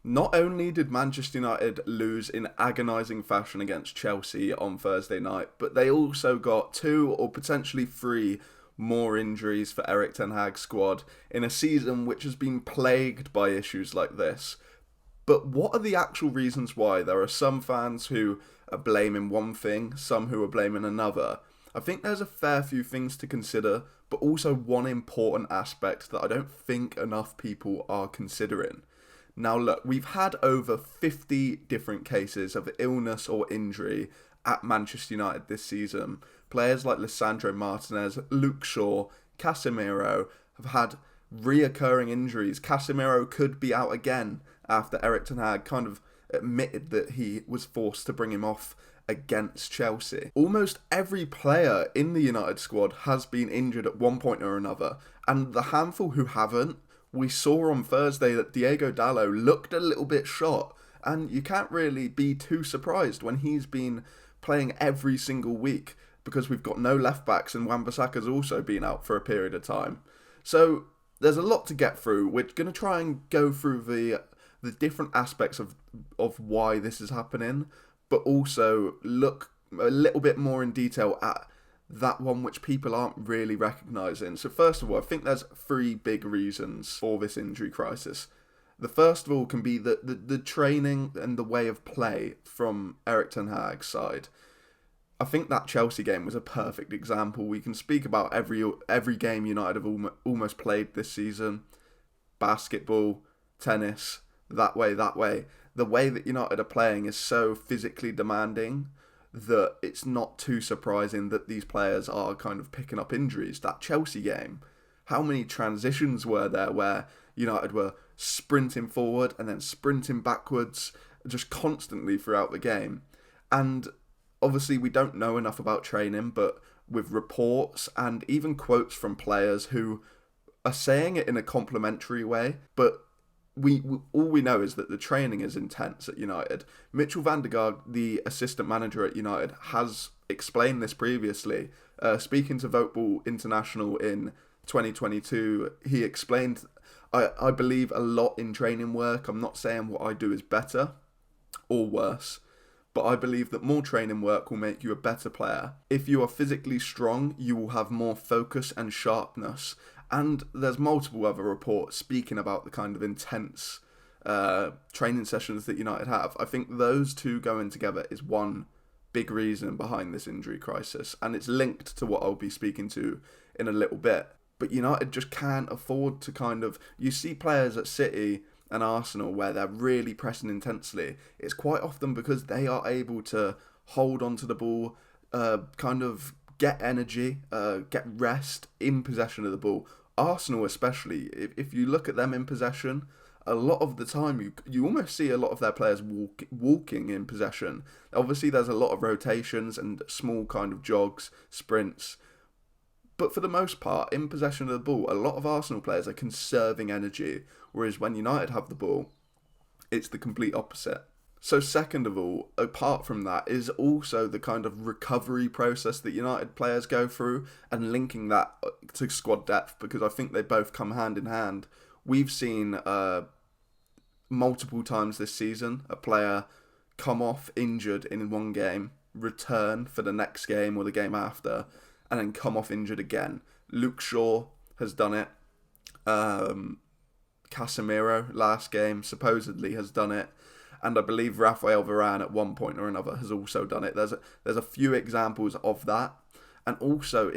Not only did Manchester United lose in agonising fashion against Chelsea on Thursday night, but they also got 2 or potentially 3 more injuries for Eric Ten Hag's squad in a season which has been plagued by issues like this. But what are the actual reasons why? There are some fans who are blaming one thing, some who are blaming another. I think there's a fair few things to consider, but also one important aspect that I don't think enough people are considering. Now look, we've had over 50 different cases of illness or injury at Manchester United this season. Players like Lisandro Martinez, Luke Shaw, Casemiro have had reoccurring injuries. Casemiro could be out again after Eric Ten Hag kind of admitted that he was forced to bring him off against Chelsea. Almost every player in the United squad has been injured at one point or another, and the handful who haven't, we saw on Thursday that Diego Dallo looked a little bit shot, and you can't really be too surprised when he's been playing every single week because we've got no left backs and Wan-Bissaka's also been out for a period of time. So there's a lot to get through. We're going to try and go through the different aspects of why this is happening, but also look a little bit more in detail at that one which people aren't really recognising. So first of all, I think there's 3 big reasons for this injury crisis. The first of all can be the training and the way of play from Eric Ten Hag's side. I think that Chelsea game was a perfect example. We can speak about every game United have almost played this season. Basketball, tennis, that way. The way that United are playing is so physically demanding that it's not too surprising that these players are kind of picking up injuries. That Chelsea game, how many transitions were there where United were sprinting forward and then sprinting backwards just constantly throughout the game? And obviously we don't know enough about training, but with reports and even quotes from players who are saying it in a complimentary way, but all we know is that the training is intense at United. Mitchell van der Gaag, the assistant manager at United, has explained this previously. Speaking to Voteball International in 2022, he explained, I believe a lot in training work. I'm not saying what I do is better or worse, but I believe that more training work will make you a better player. If you are physically strong, you will have more focus and sharpness. And there's multiple other reports speaking about the kind of intense training sessions that United have. I think those two going together is one big reason behind this injury crisis. And it's linked to what I'll be speaking to in a little bit. But United just can't afford to kind of... You see players at City and Arsenal where they're really pressing intensely. It's quite often because they are able to hold onto the ball, kind of get energy, get rest in possession of the ball. Arsenal especially, if you look at them in possession, a lot of the time you almost see a lot of their players walking in possession. Obviously there's a lot of rotations and small kind of jogs, sprints, but for the most part, in possession of the ball, a lot of Arsenal players are conserving energy, whereas when United have the ball, it's the complete opposite. So second of all, apart from that, is also the kind of recovery process that United players go through and linking that to squad depth, because I think they both come hand in hand. We've seen multiple times this season a player come off injured in one game, return for the next game or the game after, and then come off injured again. Luke Shaw has done it. Casemiro last game supposedly has done it. And I believe Rafael Varane at one point or another has also done it. There's a few examples of that. And also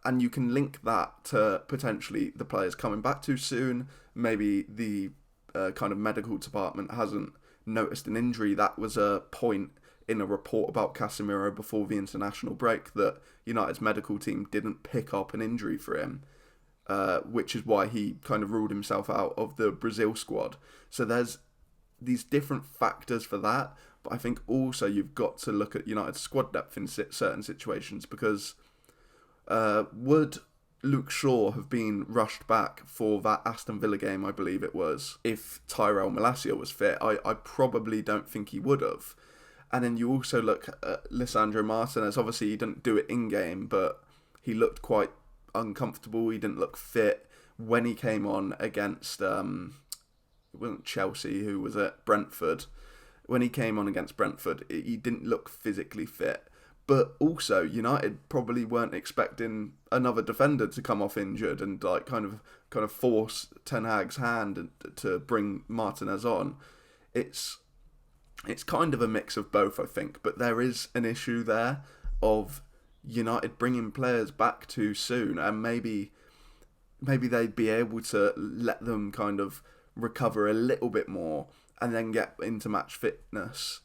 and you can link that to potentially the players coming back too soon. Maybe the kind of medical department hasn't noticed an injury. That was a point in a report about Casemiro before the international break that United's medical team didn't pick up an injury for him, which is why he kind of ruled himself out of the Brazil squad. So there's these different factors for that, but I think also you've got to look at United's squad depth in certain situations, because would Luke Shaw have been rushed back for that Aston Villa game, I believe it was, if Tyrell Malacia was fit? I probably don't think he would have. And then you also look at Lisandro Martinez. Obviously he didn't do it in-game, but he looked quite uncomfortable. He didn't look fit when he came on against it wasn't Chelsea, who was at Brentford. When he came on against Brentford, he didn't look physically fit. But also, United probably weren't expecting another defender to come off injured and like kind of force Ten Hag's hand to bring Martinez on. It's kind of a mix of both, I think. But there is an issue there of United bringing players back too soon, and maybe they'd be able to let them kind of recover a little bit more and then get into match fitness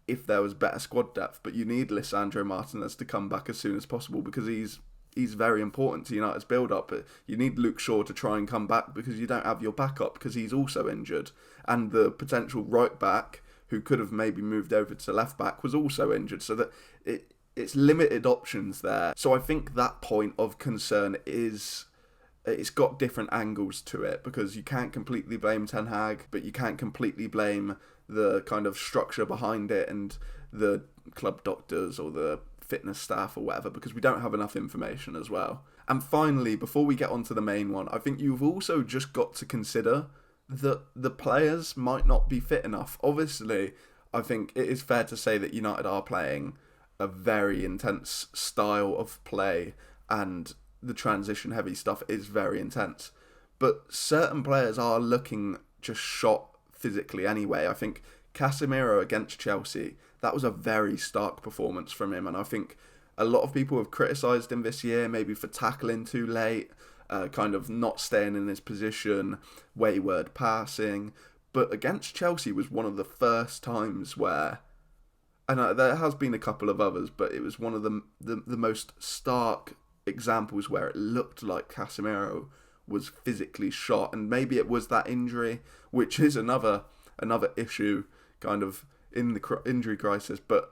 if there was better squad depth. But you need Lisandro Martinez to come back as soon as possible because he's very important to United's build-up. But you need Luke Shaw to try and come back because you don't have your backup because he's also injured. And the potential right back, who could have maybe moved over to left back, was also injured. So that it's limited options there. So I think that point of concern is... It's got different angles to it because you can't completely blame Ten Hag, but you can't completely blame the kind of structure behind it and the club doctors or the fitness staff or whatever, because we don't have enough information as well. And finally, before we get on to the main one, I think you've also just got to consider that the players might not be fit enough. Obviously, I think it is fair to say that United are playing a very intense style of play, and the transition heavy stuff is very intense. But certain players are looking just shot physically anyway. I think Casemiro against Chelsea, that was a very stark performance from him, and I think a lot of people have criticised him this year, maybe for tackling too late, kind of not staying in his position, wayward passing. But against Chelsea was one of the first times where, and there has been a couple of others, but it was one of the most stark examples where it looked like Casemiro was physically shot. And maybe it was that injury, which is another issue kind of in the injury crisis, but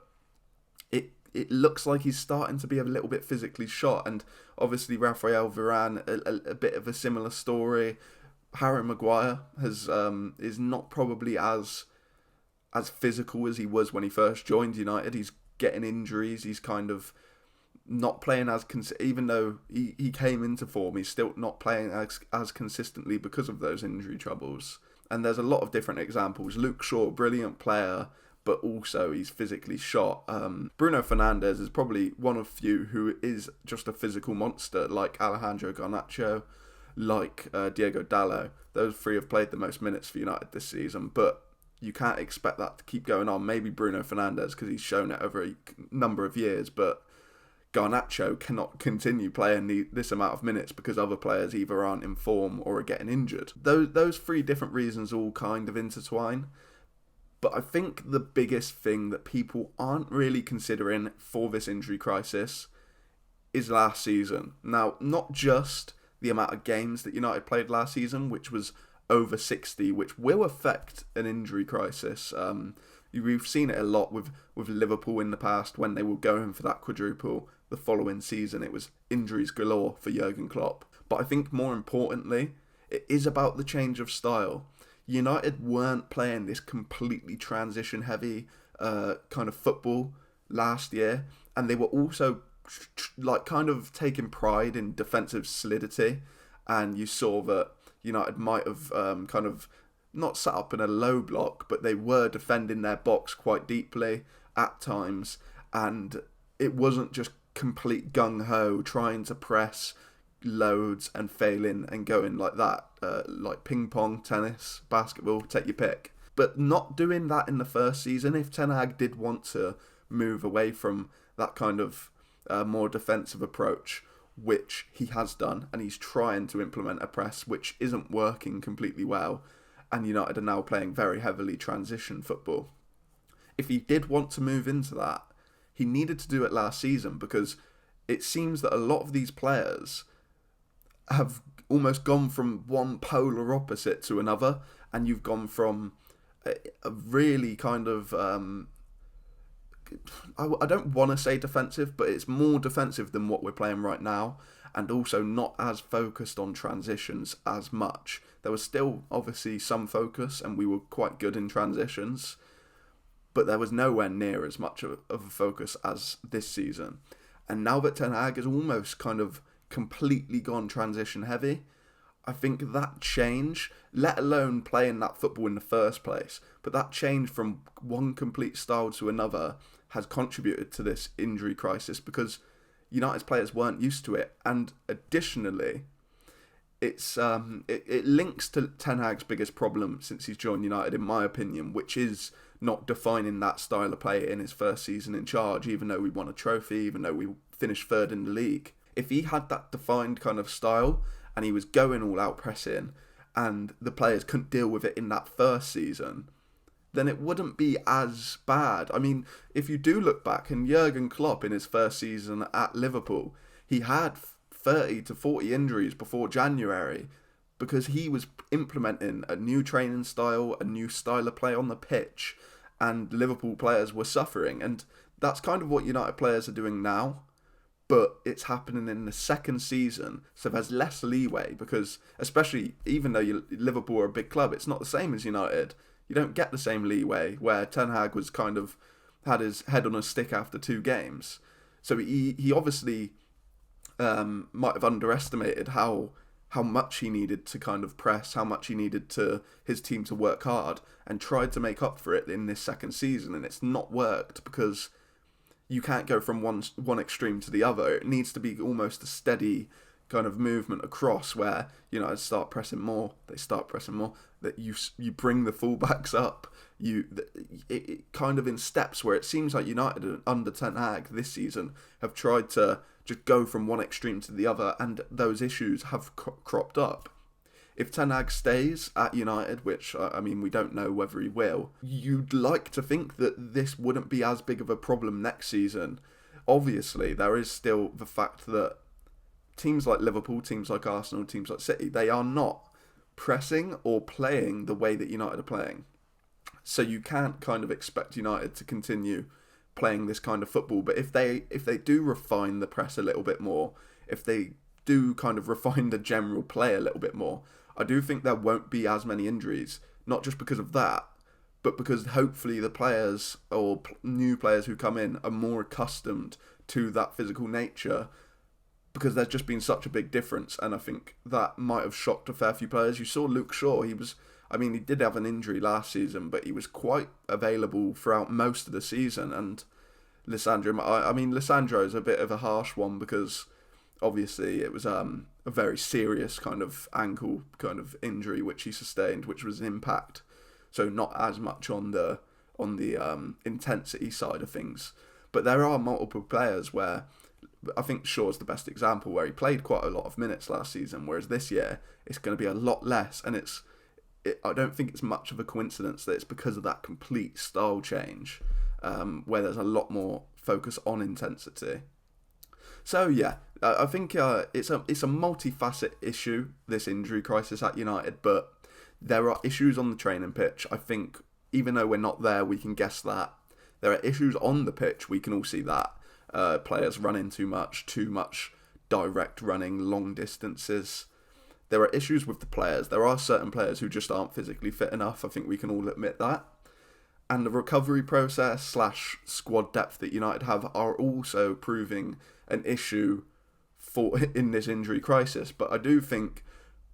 it looks like he's starting to be a little bit physically shot. And obviously Raphael Varane, a bit of a similar story. Harry Maguire is not probably as physical as he was when he first joined United. He's getting injuries. He's kind of not playing even though he came into form, he's still not playing as consistently because of those injury troubles. And there's a lot of different examples. Luke Shaw, brilliant player, but also he's physically shot. Bruno Fernandes is probably one of few who is just a physical monster, like Alejandro Garnacho, like Diego Dallo. Those three have played the most minutes for United this season, but you can't expect that to keep going on. Maybe Bruno Fernandes, because he's shown it over a number of years, but Garnacho cannot continue playing this amount of minutes because other players either aren't in form or are getting injured. Those three different reasons all kind of intertwine. But I think the biggest thing that people aren't really considering for this injury crisis is last season. Now, not just the amount of games that United played last season, which was over 60, which will affect an injury crisis. We've seen it a lot with Liverpool in the past when they were going for that quadruple. The following season, it was injuries galore for Jurgen Klopp. But I think more importantly, it is about the change of style. United weren't playing this completely transition-heavy kind of football last year, and they were also like kind of taking pride in defensive solidity. And you saw that United might have kind of not sat up in a low block, but they were defending their box quite deeply at times, and it wasn't just complete gung-ho trying to press loads and failing and going like that, like ping pong, tennis, basketball, take your pick. But not doing that in the first season. If Ten Hag did want to move away from that kind of more defensive approach, which he has done, and he's trying to implement a press which isn't working completely well, and United are now playing very heavily transition football. If he did want to move into that, he needed to do it last season, because it seems that a lot of these players have almost gone from one polar opposite to another, and you've gone from a really kind of, I don't want to say defensive, but it's more defensive than what we're playing right now, and also not as focused on transitions as much. There was still obviously some focus, and we were quite good in transitions, but there was nowhere near as much of a focus as this season. And now that Ten Hag has almost kind of completely gone transition heavy, I think that change, let alone playing that football in the first place, but that change from one complete style to another has contributed to this injury crisis because United's players weren't used to it. And additionally, it links to Ten Hag's biggest problem since he's joined United, in my opinion, which is not defining that style of play in his first season in charge, even though we won a trophy, even though we finished third in the league. If he had that defined kind of style and he was going all out pressing and the players couldn't deal with it in that first season, then it wouldn't be as bad. I mean, if you do look back, and Jurgen Klopp in his first season at Liverpool, he had 30 to 40 injuries before January because he was implementing a new training style, a new style of play on the pitch, and Liverpool players were suffering. And that's kind of what United players are doing now, but it's happening in the second season, so there's less leeway because, especially even though Liverpool are a big club, it's not the same as United. You don't get the same leeway where Ten Hag was kind of had his head on a stick after 2 games. So he obviously might have underestimated how much he needed to kind of press, how much he needed to his team to work hard, and tried to make up for it in this second season, and it's not worked because you can't go from one extreme to the other. It needs to be almost a steady kind of movement across where start pressing more, they start pressing more, that you bring the fullbacks up, it kind of in steps, where it seems like United under Ten Hag this season have tried to just go from one extreme to the other, and those issues have cropped up. If Ten Hag stays at United, which, I mean, we don't know whether he will, you'd like to think that this wouldn't be as big of a problem next season. Obviously, there is still the fact that teams like Liverpool, teams like Arsenal, teams like City, they are not pressing or playing the way that United are playing. So you can't kind of expect United to continue playing this kind of football. But if they do refine the press a little bit more, if they do kind of refine the general play a little bit more, I do think there won't be as many injuries, not just because of that, but because hopefully the players or new players who come in are more accustomed to that physical nature, because there's just been such a big difference. And I think that might have shocked a fair few players. You saw Luke Shaw, he did have an injury last season, but he was quite available throughout most of the season. And Lisandro is a bit of a harsh one because obviously it was a very serious kind of ankle kind of injury which he sustained, which was an impact. So not as much on the intensity side of things. But there are multiple players where I think Shaw's the best example, where he played quite a lot of minutes last season, whereas this year it's going to be a lot less. And I don't think it's much of a coincidence that it's because of that complete style change, where there's a lot more focus on intensity. So yeah, I think it's a multifaceted issue, this injury crisis at United, but there are issues on the training pitch. I think even though we're not there, we can guess that. There are issues on the pitch, we can all see that. Players running too much direct running, long distances. There are issues with the players. There are certain players who just aren't physically fit enough. I think we can all admit that. And the recovery process / squad depth that United have are also proving an issue in this injury crisis. But I do think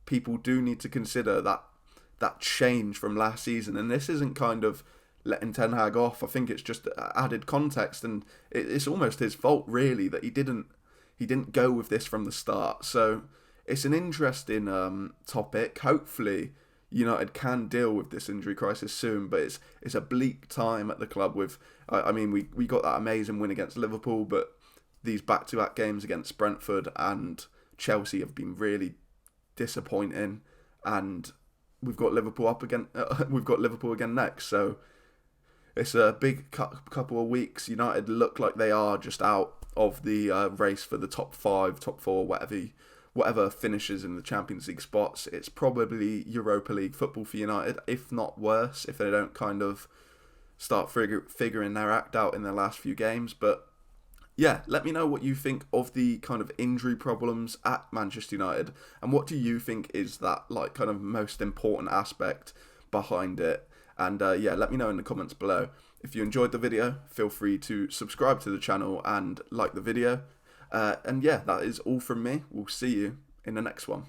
people do need to consider that change from last season. And this isn't kind of letting Ten Hag off. I think it's just added context, and it's almost his fault really that he didn't go with this from the start. So it's an interesting topic. Hopefully United can deal with this injury crisis soon, but it's a bleak time at the club. With we got that amazing win against Liverpool, but these back-to-back games against Brentford and Chelsea have been really disappointing, and we've got Liverpool up again. We've got Liverpool again next, so it's a big couple of weeks. United look like they are just out of the race for the top 5, top 4, whatever finishes in the Champions League spots. It's probably Europa League football for United, if not worse, if they don't kind of start figuring their act out in their last few games. But yeah, let me know what you think of the kind of injury problems at Manchester United, and what do you think is that kind of most important aspect behind it. And let me know in the comments below. If you enjoyed the video, feel free to subscribe to the channel and like the video. And yeah, that is all from me. We'll see you in the next one.